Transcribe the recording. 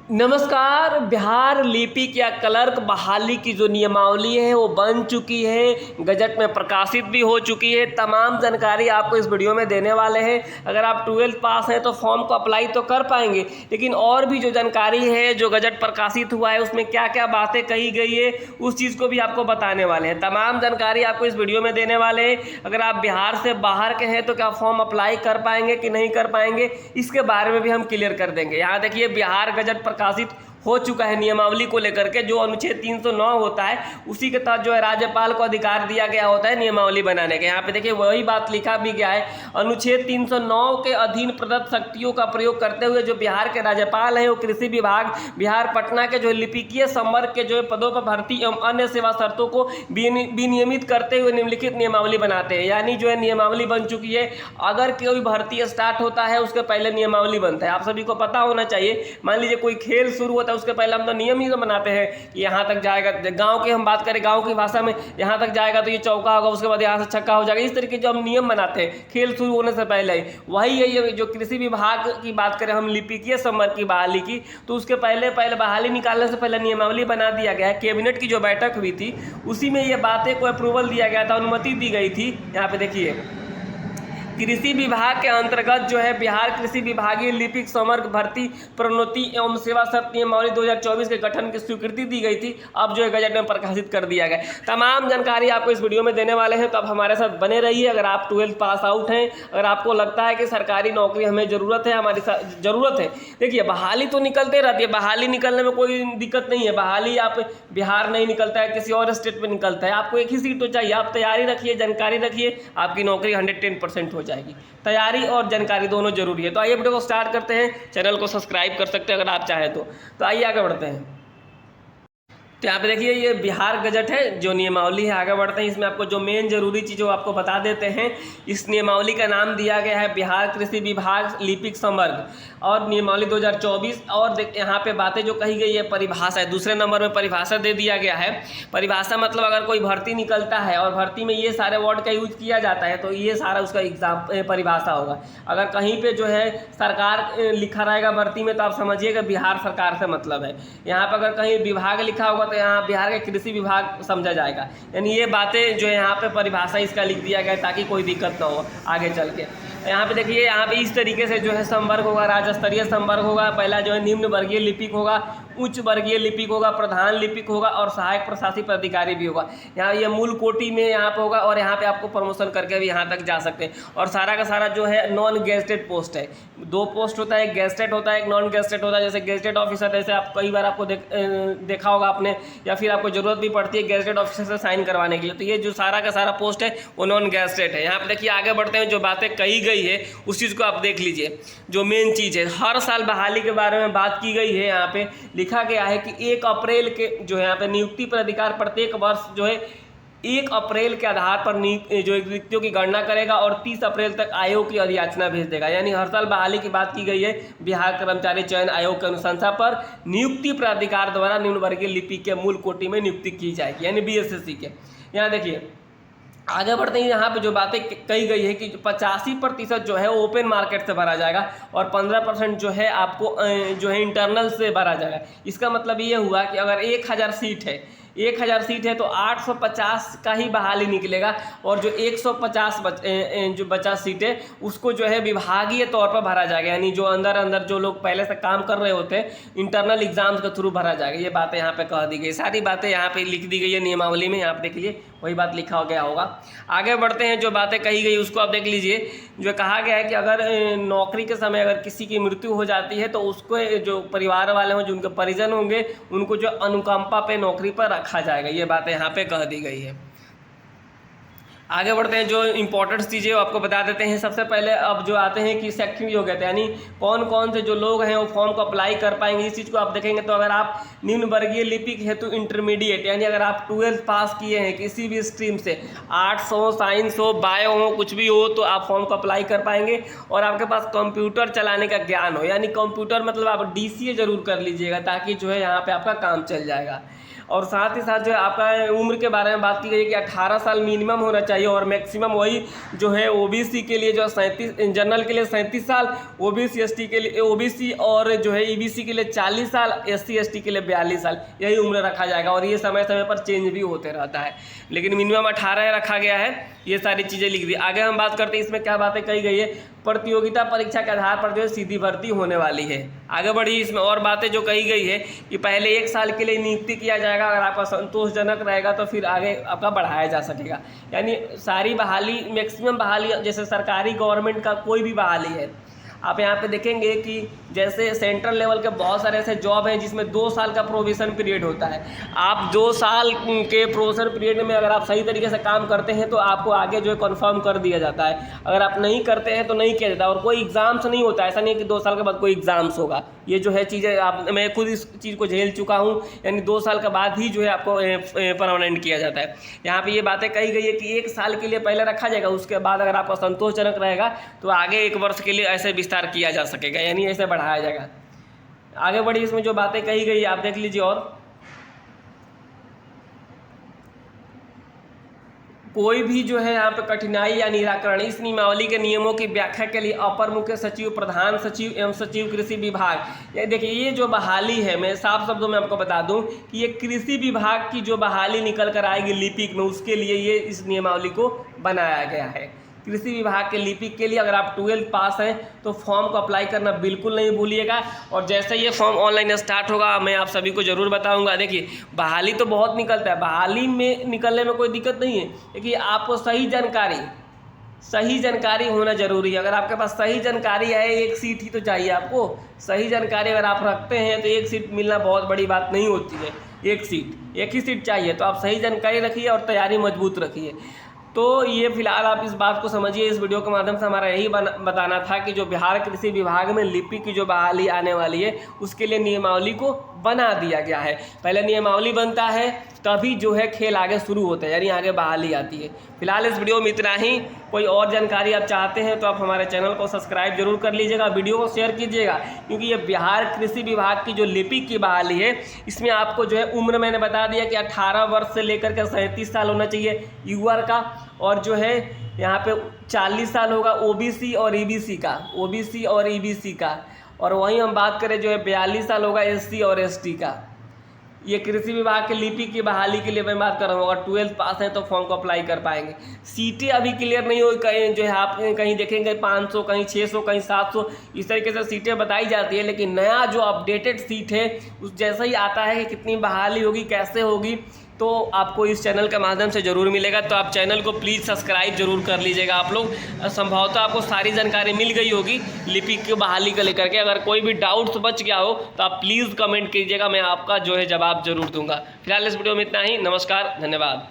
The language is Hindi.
नमस्कार। बिहार लिपिक या क्लर्क बहाली की जो नियमावली है वो बन चुकी है, गजट में प्रकाशित भी हो चुकी है। तमाम जानकारी आपको इस वीडियो में देने वाले हैं। अगर आप 12th पास हैं तो फॉर्म को अप्लाई तो कर पाएंगे, लेकिन और भी जो जानकारी है जो गजट प्रकाशित हुआ है उसमें क्या क्या बातें कही गई है उस चीज़ को भी आपको बताने वाले हैं। तमाम जानकारी आपको इस वीडियो में देने वाले हैं। अगर आप बिहार से बाहर के हैं तो क्या फॉर्म अप्लाई कर पाएंगे कि नहीं कर पाएंगे, इसके बारे में भी हम क्लियर कर देंगे। यहाँ देखिए, बिहार गजट प्रकाशित हो चुका है नियमावली को लेकर के। जो अनुच्छेद 309 होता है उसी के तहत जो है राज्यपाल को अधिकार दिया गया होता है नियमावली बनाने के। यहाँ पे देखिए वही बात लिखा भी गया है, अनुच्छेद 309 के अधीन प्रदत्त शक्तियों का प्रयोग करते हुए जो बिहार के राज्यपाल हैं वो कृषि विभाग बिहार पटना के जो लिपिकीय संवर्ग के जो पदों पर भर्ती एवं अन्य सेवा शर्तों को विनियमित करते हुए निम्नलिखित नियमावली बनाते हैं। यानी जो है नियमावली बन चुकी है। अगर कोई भर्ती स्टार्ट होता है उसके पहले नियमावली बनता है। आप सभी को पता होना चाहिए। मान लीजिए कोई खेल शुरू होता है उसके पहले हम तो नियम ही तो बनाते हैं कि यहाँ तक जाएगा। गांव की हम बात करें, गांव की भाषा में यहाँ तक जाएगा तो ये चौका होगा, उसके बाद यहाँ से छक्का हो जाएगा। इस तरीके जो हम नियम बनाते हैं खेल शुरू होने से पहले ही, वही है ये जो कृषि विभाग की बात करें हम लिपिकीय संवर्ग की बहाली की, तो उसके पहले बहाली निकालने से पहले नियमावली बना दिया गया है। कैबिनेट की जो बैठक हुई थी उसी में ये बातें को अप्रूवल दिया गया था, अनुमति दी गई थी। यहाँ पे देखिए कृषि विभाग के अंतर्गत जो है बिहार कृषि विभागीय लिपिक संवर्ग भर्ती प्रोन्नति एवं सेवा शर्त नियमावली 2024 के गठन की स्वीकृति दी गई थी। अब जो है गजट में प्रकाशित कर दिया गया। तमाम जानकारी आपको इस वीडियो में देने वाले हैं, तो अब हमारे साथ बने रहिए। अगर आप 12th पास आउट हैं, अगर आपको लगता है कि सरकारी नौकरी हमें ज़रूरत है, हमारी ज़रूरत है, देखिए बहाली तो निकलते रहती है, बहाली निकलने में कोई दिक्कत नहीं है। बहाली आप बिहार नहीं निकलता है, किसी और स्टेट में निकलता है, आपको एक ही सीट तो चाहिए। आप तैयारी रखिए, जानकारी रखिए, आपकी नौकरी 110% हो जाएगी। तैयारी और जानकारी दोनों जरूरी है। तो आइए वीडियो को स्टार्ट करते हैं। चैनल को सब्सक्राइब कर सकते हैं अगर आप चाहें तो आइए आगे बढ़ते हैं। तो यहाँ पे देखिए ये बिहार गजट है जो नियमावली है। आगे बढ़ते हैं, इसमें आपको जो मेन जरूरी चीज़ आपको बता देते हैं। इस नियमावली का नाम दिया गया है बिहार कृषि विभाग लिपिक संवर्ग और नियमावली 2024। और यहाँ पे बातें जो कही गई है, परिभाषा है, दूसरे नंबर में परिभाषा दे दिया गया है। परिभाषा मतलब अगर कोई भर्ती निकलता है और भर्ती में ये सारे वर्ड का यूज किया जाता है तो ये सारा उसका एग्जाम परिभाषा होगा। अगर कहीं पे जो है सरकार लिखा रहेगा भर्ती में तो आप समझिएगा बिहार सरकार से मतलब है। यहाँ पर अगर कहीं विभाग लिखा होगा तो यहाँ बिहार के कृषि विभाग समझा जाएगा। यानी ये बातें जो है यहाँ पे परिभाषा इसका लिख दिया गया है ताकि कोई दिक्कत ना हो आगे चल के। यहाँ पे देखिए, यहाँ पे इस तरीके से जो है संवर्ग होगा, राज्य स्तरीय संवर्ग होगा। पहला जो है निम्न वर्गीय लिपिक होगा, उच्च वर्गीय लिपिक होगा, प्रधान लिपिक होगा और सहायक प्रशासनिक पदाधिकारी भी होगा। यहाँ ये मूल कोटि में यहाँ पे होगा और यहाँ पे आपको प्रमोशन करके भी यहाँ तक जा सकते हैं। और सारा का सारा जो है नॉन गेजेटेड पोस्ट है। दो पोस्ट होता है, एक गेजेटेड होता है, एक नॉन गेजेटेड होता है। जैसे गेजेटेड ऑफिसर, जैसे आप कई बार आपको देखा होगा आपने, या फिर आपको जरूरत भी पड़ती है गेजेटेड ऑफिसर से साइन करवाने के लिए। तो ये जो सारा का सारा पोस्ट है वो नॉन गेजेटेड है। यहाँ पे देखिए आगे बढ़ते हैं, जो बातें कही गई है उस चीज़ को आप देख लीजिए। जो मेन चीज़ है, हर साल बहाली के बारे में बात की गई है। यहाँ पे लिखा गया है कि 1 अप्रैल के जो है यहाँ पे नियुक्ति पर अधिकार प्रत्येक वर्ष जो है 1 अप्रैल के आधार पर जो नियुक्तियों की गणना करेगा और 30 अप्रैल तक आयोग की अधियाचना भेज देगा। यानी हर साल बहाली की बात की गई है। बिहार कर्मचारी चयन आयोग की अनुशंसा पर नियुक्ति प्राधिकार द्वारा निम्न वर्गीय लिपिक के मूल कोटि में नियुक्ति की जाएगी, यानी BSSC के। यहाँ देखिए आगे बढ़ते हैं, यहाँ पे जो बातें कही गई है कि 85% जो है ओपन मार्केट से भरा जाएगा और 15% जो है आपको जो है इंटरनल से भरा जाएगा। इसका मतलब ये हुआ कि अगर 1000 सीट है, 1000 सीट है तो 850 का ही बहाली निकलेगा और जो 150 जो बचा सीटें उसको जो है विभागीय तौर पर भरा जाएगा। यानी जो अंदर जो लोग पहले से काम कर रहे होते हैं इंटरनल एग्जाम्स के थ्रू भरा जाएगा। ये बातें यहाँ पे कह दी गई, सारी बातें यहाँ पे लिख दी गई है नियमावली में। यहाँ पे देख लीजिए वही बात लिखा गया होगा। आगे बढ़ते हैं, जो बातें कही गई उसको आप देख लीजिए। जो कहा गया है कि अगर नौकरी के समय अगर किसी की मृत्यु हो जाती है तो उसको जो परिवार वाले हों, जो उनके परिजन होंगे, उनको जो अनुकंपा पे नौकरी पर रखा जाएगा। ये बातें यहाँ पे कह दी गई है। आगे बढ़ते हैं, जो इंपॉर्टेंट चीज़ें आपको बता देते हैं। सबसे पहले अब जो आते हैं कि शैक्षणिक योग्यता, यानी कौन कौन से जो लोग हैं वो फॉर्म को अप्लाई कर पाएंगे, इस चीज़ को आप देखेंगे। तो अगर आप निम्न वर्गीय लिपिक हेतु इंटरमीडिएट, यानी अगर आप 12th पास किए हैं किसी भी स्ट्रीम से, आर्ट्स हो, साइंस हो, बायो हो, कुछ भी हो, तो आप फॉर्म को अप्लाई कर पाएंगे। और आपके पास कंप्यूटर चलाने का ज्ञान हो, यानी कंप्यूटर मतलब आप DCA जरूर कर लीजिएगा ताकि जो है यहाँ पर आपका काम चल जाएगा। और साथ ही साथ जो है आपका उम्र के बारे में बात की गई है कि 18 साल मिनिमम होना चाहिए और मैक्सिमम वही जो है ओबीसी के लिए जो 37, जनरल के लिए 37 साल, ओबीसी एसटी के लिए, ओबीसी और जो है ईबीसी के लिए 40 साल, एससी एसटी के लिए 42 साल, यही उम्र रखा जाएगा। और ये समय समय पर चेंज भी होते रहता है, लेकिन मिनिमम 18 रखा गया है। ये सारी चीज़ें लिख दी। आगे हम बात करते हैं इसमें क्या बातें कही गई है। प्रतियोगिता परीक्षा के आधार पर जो है सीधी भर्ती होने वाली है। आगे बढ़ी इसमें और बातें जो कही गई है कि पहले 1 साल के लिए नियुक्ति किया जाएगा, अगर आपका संतोषजनक रहेगा तो फिर आगे आपका बढ़ाया जा सकेगा। यानी सारी बहाली, मैक्सिमम बहाली, जैसे सरकारी गवर्नमेंट का कोई भी बहाली है, आप यहाँ पे देखेंगे कि जैसे सेंट्रल लेवल के बहुत सारे ऐसे जॉब हैं जिसमें 2 साल का प्रोविज़न पीरियड होता है। आप 2 साल के प्रोविज़न पीरियड में अगर आप सही तरीके से काम करते हैं तो आपको आगे जो है कन्फर्म कर दिया जाता है। अगर आप नहीं करते हैं तो नहीं किया जाता, और कोई एग्ज़ाम्स नहीं होता, ऐसा नहीं है कि 2 साल के बाद कोई एग्ज़ाम्स होगा। ये जो है चीज़ें मैं खुद इस चीज़ को झेल चुका हूँ, यानी 2 साल के बाद ही जो है आपको परमानेंट किया जाता है। यहाँ पर ये बातें कही गई है कि 1 साल के लिए पहले रखा जाएगा, उसके बाद अगर आपका संतोषजनक रहेगा तो आगे 1 वर्ष के लिए ऐसे विस्तार किया जा सकेगा, यानी ऐसे बढ़ाया जाएगा। आगे बढ़ी इसमें जो बातें कही गई आप देख लीजिए। और कोई भी जो है यहाँ पे कठिनाई या निराकरण, इस नियमावली के नियमों की व्याख्या के लिए अपर मुख्य सचिव, प्रधान सचिव एवं सचिव कृषि विभाग, ये देखिए ये जो बहाली है, मैं साफ शब्दों में आपको बता दूं कि ये कृषि विभाग की जो बहाली निकल कर आएगी लिपिक में, उसके लिए ये इस नियमावली को बनाया गया है। कृषि विभाग के लिपिक के लिए अगर आप 12th पास हैं तो फॉर्म को अप्लाई करना बिल्कुल नहीं भूलिएगा। और जैसे ये फॉर्म ऑनलाइन स्टार्ट होगा मैं आप सभी को ज़रूर बताऊंगा। देखिए बहाली तो बहुत निकलता है, बहाली में निकलने में कोई दिक्कत नहीं है, लेकिन आपको सही जानकारी होना जरूरी है। अगर आपके पास सही जानकारी है, 1 सीट ही तो चाहिए आपको, सही जानकारी अगर आप रखते हैं तो 1 सीट मिलना बहुत बड़ी बात नहीं होती है। 1 ही सीट चाहिए, तो आप सही जानकारी रखिए और तैयारी मजबूत रखिए। तो ये फिलहाल आप इस बात को समझिए। इस वीडियो के माध्यम से हमारा यही बताना था कि जो बिहार कृषि विभाग में लिपिक की जो बहाली आने वाली है उसके लिए नियमावली को बना दिया गया है। पहले नियमावली बनता है तभी जो है खेल आगे शुरू होता है, यानी आगे बहाली आती है। फिलहाल इस वीडियो में इतना ही। कोई और जानकारी आप चाहते हैं तो आप हमारे चैनल को सब्सक्राइब जरूर कर लीजिएगा, वीडियो को शेयर कीजिएगा, क्योंकि ये बिहार कृषि विभाग की जो लिपिक की बहाली है इसमें आपको जो है उम्र मैंने बता दिया कि 18 वर्ष से लेकर के 37 साल होना चाहिए यूआर का, और जो है यहाँ पे 40 साल होगा ओबीसी और ईबीसी का, और वहीं हम बात करें जो है 42 साल होगा एससी और एसटी का। ये कृषि विभाग के लिपिक की बहाली के लिए मैं बात कर रहा हूँ। अगर 12th पास है तो फॉर्म को अप्लाई कर पाएंगे। सीटें अभी क्लियर नहीं हुई, कहीं जो है आप कहीं देखेंगे 500, कहीं 600, कहीं 700, इस तरीके से सीटें बताई जाती है, लेकिन नया जो अपडेटेड सीट है उस जैसा ही आता है कि कितनी बहाली होगी, कैसे होगी, तो आपको इस चैनल के माध्यम से ज़रूर मिलेगा। तो आप चैनल को प्लीज़ सब्सक्राइब जरूर कर लीजिएगा आप लोग। संभवतः आपको सारी जानकारी मिल गई होगी लिपिक की बहाली को लेकर के। अगर कोई भी डाउट्स बच गया हो तो आप प्लीज़ कमेंट कीजिएगा, मैं आपका जो है जवाब जरूर दूंगा। फिलहाल इस वीडियो में इतना ही। नमस्कार, धन्यवाद।